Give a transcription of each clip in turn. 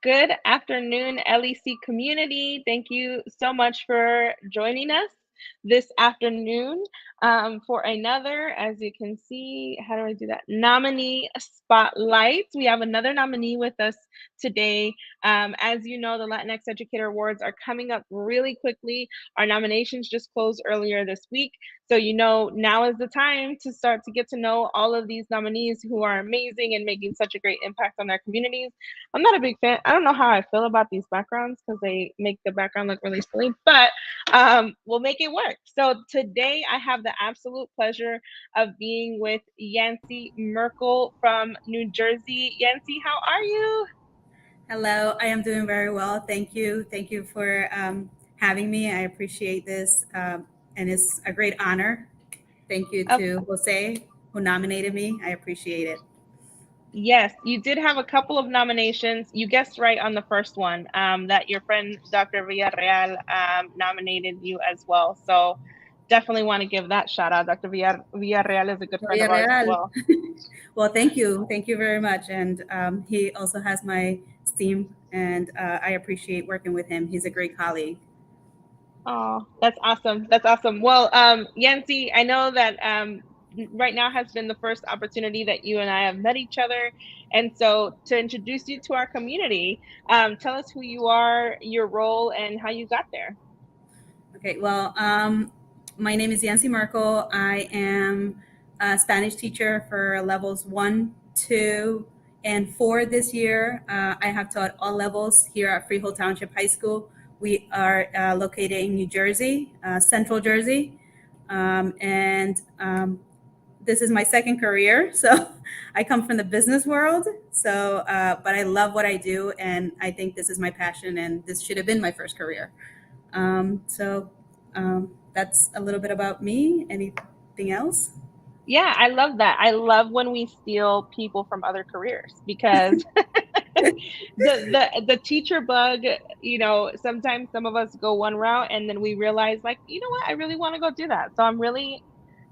Good afternoon, LEC community. Thank you so much for joining us this afternoon for another, as you can see, how do I do that? Nominee spotlight. We have another nominee with us today. As you know, the Latinx Educator Awards are coming up really quickly. Our nominations just closed earlier this week. So, now is the time to start to get to know all of these nominees who are amazing and making such a great impact on their communities. I'm not a big fan. I don't know how I feel about these backgrounds because they make the background look really silly, but we'll make it work. So today I have the absolute pleasure of being with Yanci Merkel from New Jersey. Yanci, how are you? Hello, I am doing very well. Thank you. Thank you for having me. I appreciate this, and it's a great honor. Thank you Of to Jose, who nominated me. I appreciate it. Yes, you did have a couple of nominations. You guessed right on the first one, that your friend Dr. Villarreal nominated you as well. So definitely want to give that shout out. Dr. Villarreal is a good friend of ours as Real. well. Well, thank you. Thank you very much. And he also has my esteem, and I appreciate working with him. He's a great colleague. Oh, that's awesome. That's awesome. Well, Yancy, I know that right now has been the first opportunity that you and I have met each other. And so to introduce you to our community, tell us who you are, your role, and how you got there. Okay, well, my name is Yanci Merkel. I am a Spanish teacher for levels 1, 2, and 4 this year. I have taught all levels here at Freehold Township High School. We are located in New Jersey, Central Jersey, and this is my second career. So I come from the business world. But I love what I do, and I think this is my passion, and this should have been my first career. That's a little bit about me. Anything else? Yeah, I love that. I love when we steal people from other careers because the teacher bug, sometimes some of us go one route and then we realize like, you know what, I really want to go do that. So I'm really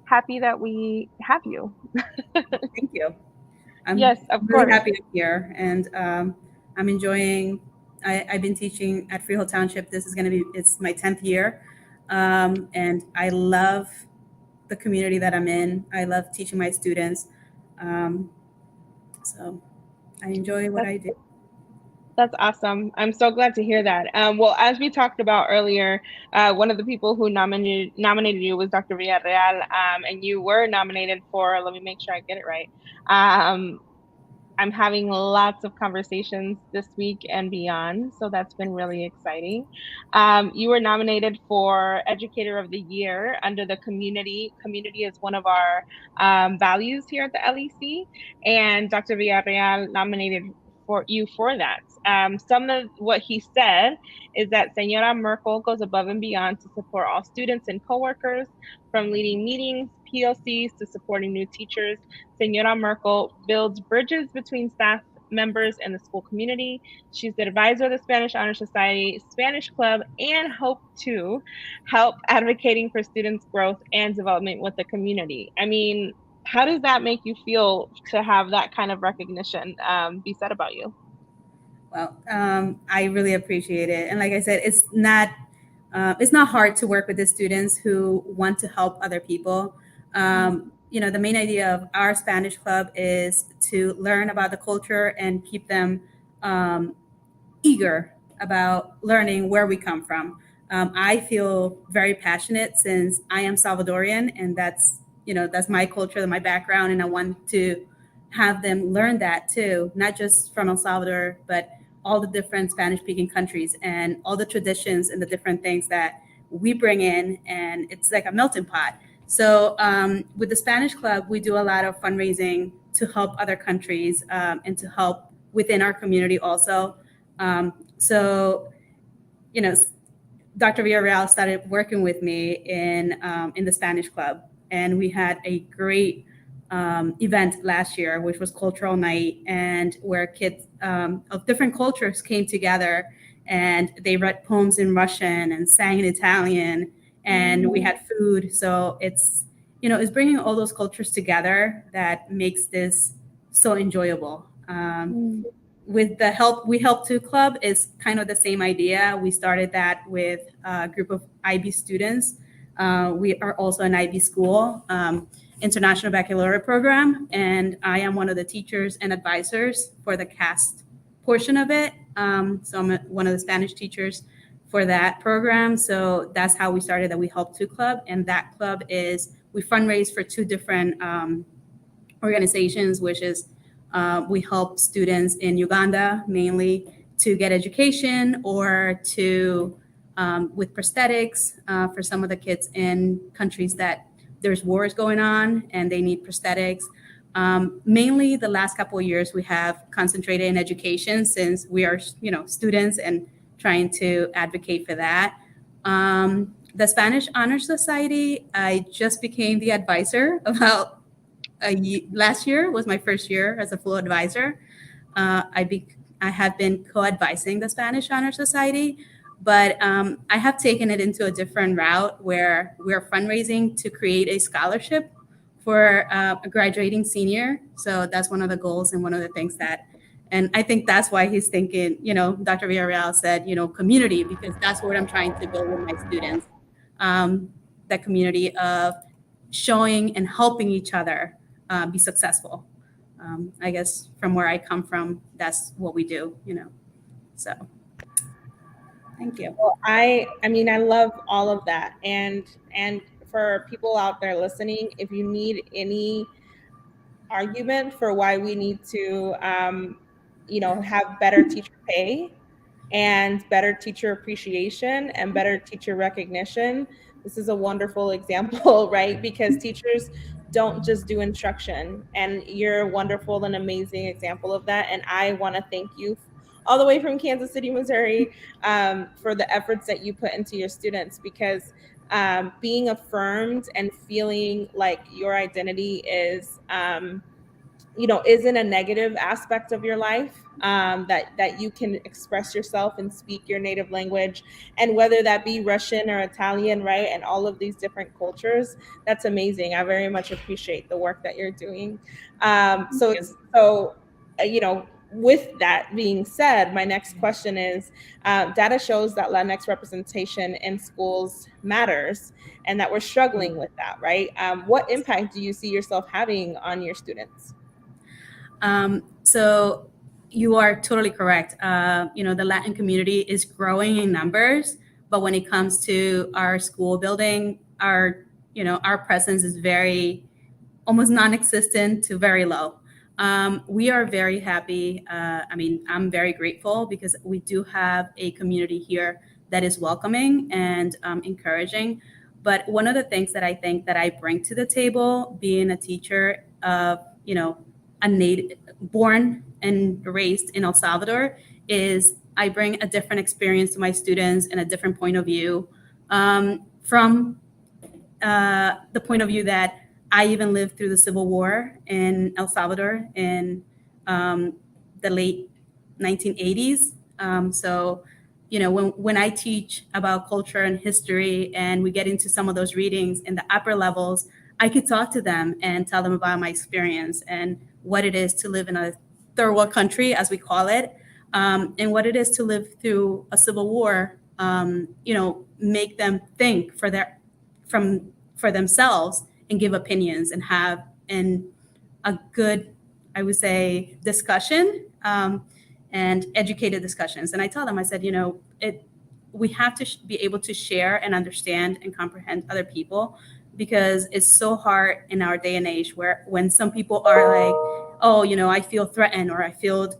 happy that we have you. Thank you. I'm Yes, of really course. happy I'm here, and I'm enjoying. I've been teaching at Freehold Township. This is going to be it's my 10th year, and I love the community that I'm in. I love teaching my students, um, so I enjoy what That's I do. that's awesome. I'm so glad to hear that. Well, as we talked about earlier, one of the people who nominated you was Dr. Villarreal, and you were nominated for. Let me make sure I get it right. Um, I'm having lots of conversations this week and beyond, so that's been really exciting. You were nominated for Educator of the Year under the community. Community is one of our values here at the LEC, and Dr. Villarreal nominated for you for that. Some of what he said is that Senora Merkel goes above and beyond to support all students and coworkers, from leading meetings, PLCs, to supporting new teachers. Senora Merkel builds bridges between staff members and the school community. She's the advisor of the Spanish Honor Society, Spanish Club, and Hope to help advocating for students' growth and development with the community. I mean, how does that make you feel to have that kind of recognition be said about you? Well, I really appreciate it, and like I said, it's not hard to work with the students who want to help other people. The main idea of our Spanish club is to learn about the culture and keep them um, eager about learning where we come from. I feel very passionate since I am Salvadorian, and that's my culture, my background, and I want to have them learn that too, not just from El Salvador, but all the different Spanish-speaking countries and all the traditions and the different things that we bring in, and it's like a melting pot. So with the Spanish Club, we do a lot of fundraising to help other countries and to help within our community also. So, you know, Dr. Villarreal started working with me in the Spanish Club, and we had a great event last year, which was Cultural Night, and where kids of different cultures came together, and they read poems in Russian and sang in Italian, and we had food. So it's bringing all those cultures together that makes this so enjoyable. Mm. with the help we help to club is kind of the same idea. We started that with a group of IB students. We are also an IB school, international baccalaureate program, and I am one of the teachers and advisors for the cast portion of it. So I'm one of the Spanish teachers for that program. So that's how we started the We Help To Club, and that club is we fundraise for two different organizations, which is we help students in Uganda mainly to get education or to with prosthetics for some of the kids in countries that there's wars going on and they need prosthetics. Mainly the last couple of years we have concentrated in education since we are students and trying to advocate for that. The Spanish Honor Society, I just became the advisor about last year was my first year as a full advisor. I have been co-advising the Spanish Honor Society, but I have taken it into a different route where we're fundraising to create a scholarship for a graduating senior. So that's one of the goals and one of the things that, and I think that's why he's thinking, Dr. Villarreal said, community, because that's what I'm trying to build with my students. That community of showing and helping each other be successful. I guess from where I come from, that's what we do. So thank you. Well, I mean, I love all of that. And for people out there listening, if you need any argument for why we need to have better teacher pay and better teacher appreciation and better teacher recognition, this is a wonderful example, right? Because teachers don't just do instruction, and you're a wonderful and amazing example of that. And I want to thank you all the way from Kansas City, Missouri, for the efforts that you put into your students, because being affirmed and feeling like your identity is isn't a negative aspect of your life, that you can express yourself and speak your native language, and whether that be Russian or Italian, right, and all of these different cultures. That's amazing. I very much appreciate the work that you're doing. Thank you. With that being said, my next question is, data shows that Latinx representation in schools matters, and that we're struggling with that, right? What impact do you see yourself having on your students? So you are totally correct. The Latin community is growing in numbers, but when it comes to our school building, our presence is very almost non-existent to very low. We are very happy. I'm very grateful because we do have a community here that is welcoming and encouraging. But one of the things that I think that I bring to the table, being a teacher of, a native, born and raised in El Salvador, is I bring a different experience to my students and a different point of view, from the point of view that I even lived through the Civil War in El Salvador in the late 1980s. So, when I teach about culture and history and we get into some of those readings in the upper levels, I could talk to them and tell them about my experience and what it is to live in a third world country, as we call it, and what it is to live through a civil war. Make them think for themselves and give opinions and have a good, I would say, discussion, and educated discussions. And I tell them, I said, we have to be able to share and understand and comprehend other people, because it's so hard in our day and age where when some people are like, oh, I feel threatened, or I feel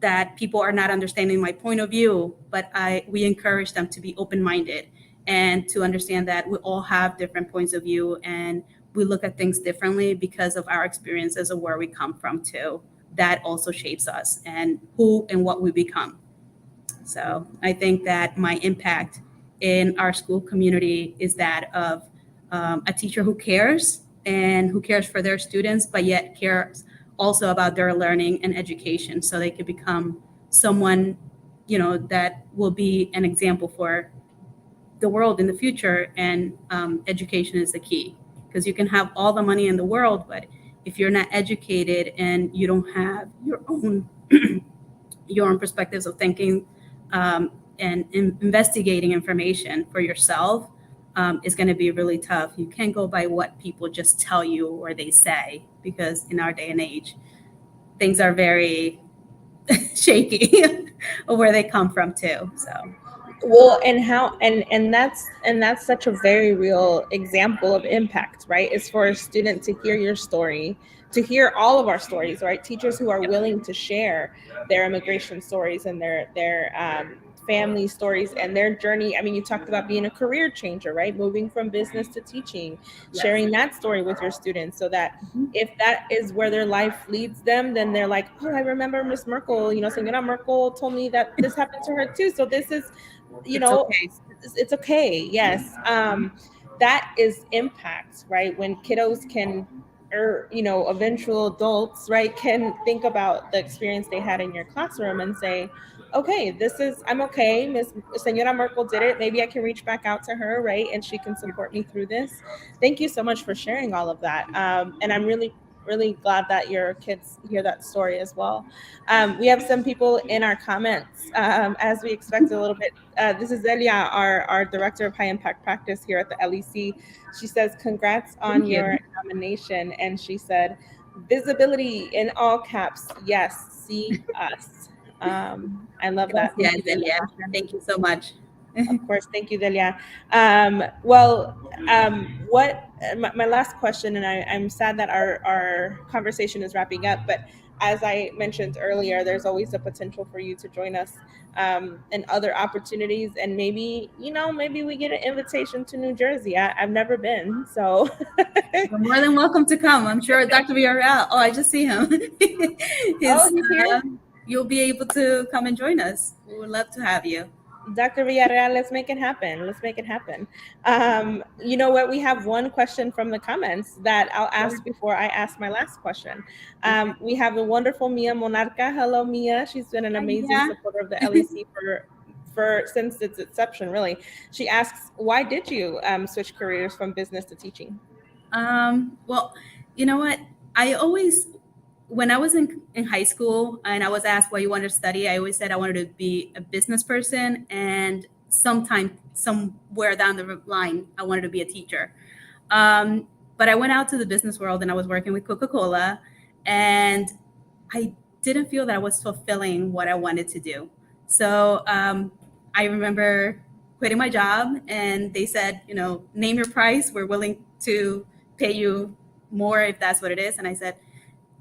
that people are not understanding my point of view, but we encourage them to be open-minded and to understand that we all have different points of view and we look at things differently because of our experiences of where we come from too. That also shapes us and who and what we become. So I think that my impact in our school community is that of a teacher who cares and who cares for their students, but yet cares also about their learning and education so they could become someone, that will be an example for the world in the future. And education is the key, because you can have all the money in the world, but if you're not educated and you don't have your own your own perspectives of thinking, and investigating information for yourself, is going to be really tough. You can't go by what people just tell you or they say, because in our day and age, things are very shaky of where they come from too. So Well, and how and that's such a very real example of impact, right? Is for a student to hear your story, to hear all of our stories, right? Teachers who are willing to share their immigration stories and their family stories and their journey. I mean, you talked about being a career changer, right? Moving from business to teaching, yes. sharing that story with your students, so that Mhm. if that is where their life leads them, then they're like, oh, I remember Miss Merkel, Senora Merkel told me that this happened to her too. So this is, you It's know okay. it's okay. Yes. That is impact, right? When kiddos can, or eventual adults, right, can think about the experience they had in your classroom and say, okay, I'm okay, Miss Senora Merkel did it, maybe I can reach back out to her, right, and she can support me through this. Thank you so much for sharing all of that. And I'm really, really glad that your kids hear that story as well. We have some people in our comments, as we expected a little bit. This is Elia, our director of high impact practice here at the LEC. She says, congrats on Thank your you. nomination. And she said, visibility in all caps. Yes, see us. I love that. Thank Gracias, you, Delia, Delia. for sharing. Thank you so much. Of course. Thank you, Delia. Well, what my last question, and I'm sad that our conversation is wrapping up, but as I mentioned earlier, there's always the potential for you to join us in other opportunities, and maybe we get an invitation to New Jersey. I've never been, so You're more than welcome to come. I'm sure Dr. Villarreal. Oh, I just see him. oh, His, he's here. you'll be able to come and join us. We would love to have you. Dr. Villarreal, let's make it happen. Let's make it happen. You know what? We have one question from the comments that I'll Sure. ask before I ask my last question. Okay. We have the wonderful Mia Monarca. Hello, Mia. She's been an Hi, amazing Mia. supporter of the LEC for since its inception. Really, she asks, why did you switch careers from business to teaching? Well, you know what? I always, when I was in high school and I was asked what you wanted to study, I always said I wanted to be a business person. And sometime, somewhere down the line, I wanted to be a teacher. But I went out to the business world and I was working with Coca-Cola, and I didn't feel that I was fulfilling what I wanted to do. So I remember quitting my job, and they said, name your price. We're willing to pay you more if that's what it is. And I said,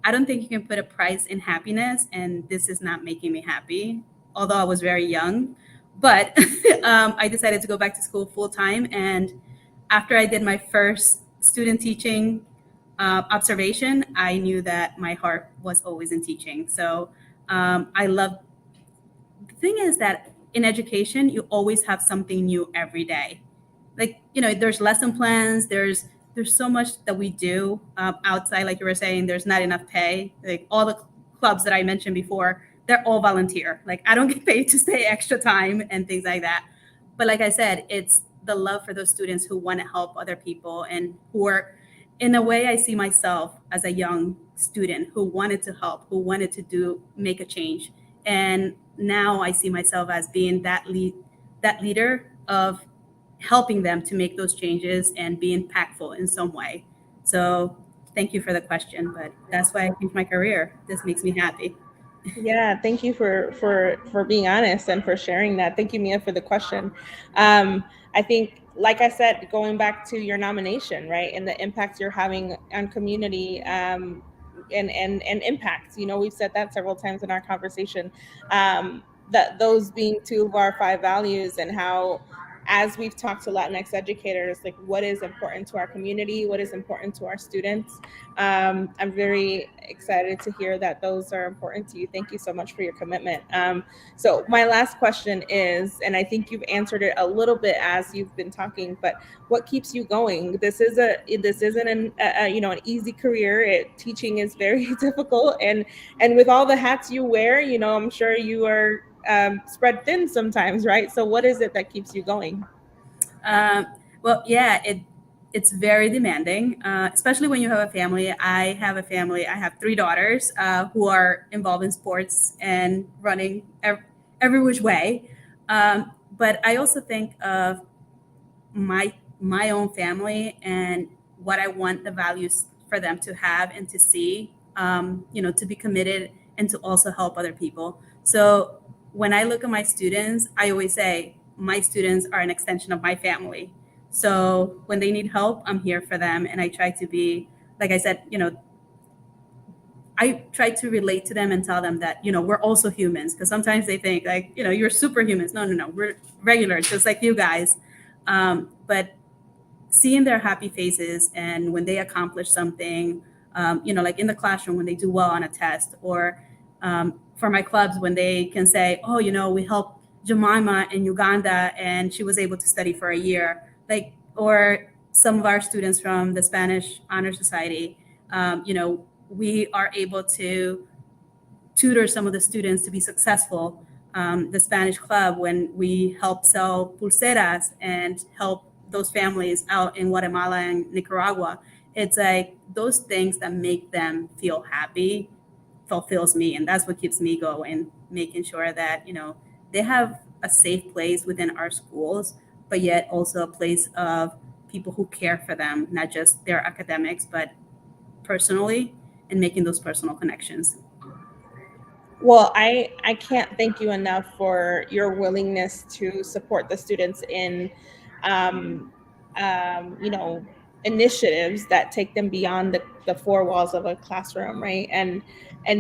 I don't think you can put a price in happiness, and this is not making me happy, although I was very young. But I decided to go back to school full time. And after I did my first student teaching observation, I knew that my heart was always in teaching. So I love, the thing is that in education, you always have something new every day. Like, there's lesson plans, there's so much that we do outside. Like you were saying, there's not enough pay. Like all the clubs that I mentioned before, they're all volunteer. Like I don't get paid to stay extra time and things like that. But like I said, it's the love for those students who want to help other people, and who are, in a way, I see myself as a young student who wanted to help, who wanted to make a change. And now I see myself as being that leader of helping them to make those changes and be impactful in some way. So thank you for the question, but that's why I changed my career. This makes me happy. Yeah, thank you for being honest and for sharing that. Thank you, Mia, for the question. I think, like I said, going back to your nomination, right, and the impact you're having on community, and impacts. We've said that several times in our conversation. That those being two of our five values, and how, as we've talked to Latinx educators, like what is important to our community, what is important to our students. I'm very excited to hear that those are important to you. Thank you so much for your commitment. So my last question is, and I think you've answered it a little bit as you've been talking, but what keeps you going? This isn't an easy career. Teaching is very difficult, and with all the hats you wear, I'm sure you are spread thin sometimes, right? So what is it that keeps you going? Um, well, yeah, it's very demanding, especially when you have a family. I have a family. I have three daughters who are involved in sports and running every which way. But I also think of my own family and what I want the values for them to have and to see, to be committed and to also help other people. So when I look at my students, I always say my students are an extension of my family. So when they need help, I'm here for them. And I try to be, like I said, I try to relate to them and tell them that, we're also humans. Because sometimes they think like, you're superhumans. No, no, no. We're regular, just like you guys. But seeing their happy faces and when they accomplish something, like in the classroom when they do well on a test, or for my clubs when they can say, oh, we helped Jemima in Uganda and she was able to study for a year, like, or some of our students from the Spanish Honor Society, we are able to tutor some of the students to be successful. The Spanish Club, when we help sell pulseras and help those families out in Guatemala and Nicaragua, it's like those things that make them feel happy fulfills me. And that's what keeps me going, making sure that, they have a safe place within our schools, but yet also a place of people who care for them, not just their academics, but personally, and making those personal connections. Well, I can't thank you enough for your willingness to support the students in, um, you know, initiatives that take them beyond the four walls of a classroom, right? And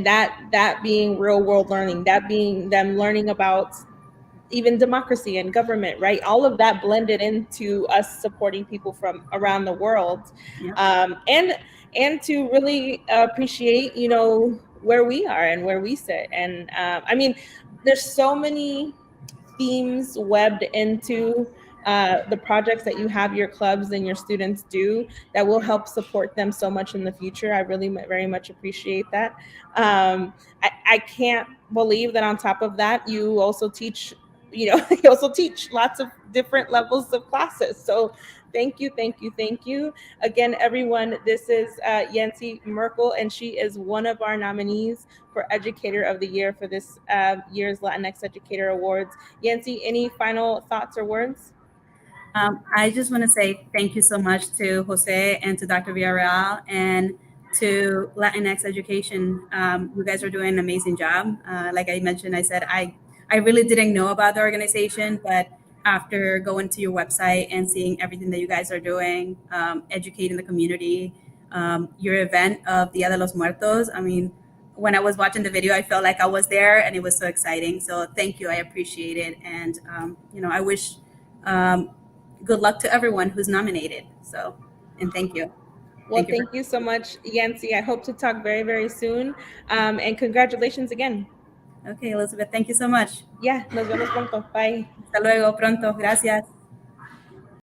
that being real world learning, that being them learning about even democracy and government, right? All of that blended into us supporting people from around the world, Yeah. And to really appreciate, where we are and where we sit. And I mean, there's so many themes webbed into the projects that you have your clubs and your students do that will help support them so much in the future. I really very much appreciate that. I can't believe that on top of that, you also teach, you also teach lots of different levels of classes. So thank you, thank you, thank you. Again, everyone, this is Yanci Merkel, and she is one of our nominees for Educator of the Year for this year's Latinx Educator Awards. Yanci, any final thoughts or words? I just want to say thank you so much to Jose and to Dr. Villarreal and to Latinx Education. You guys are doing an amazing job. Like I mentioned, I really didn't know about the organization, but after going to your website and seeing everything that you guys are doing, educating the community, your event of Dia de los Muertos, I mean, when I was watching the video, I felt like I was there and it was so exciting. So thank you. I appreciate it. And, I wish um, good luck to everyone who's nominated. So, and thank you. Well, Thank you thank you so much, Yanci. I hope to talk very, very soon. And congratulations again. Okay, Elizabeth, thank you so much. Yeah, nos vemos pronto. Bye. Hasta luego, pronto. Gracias.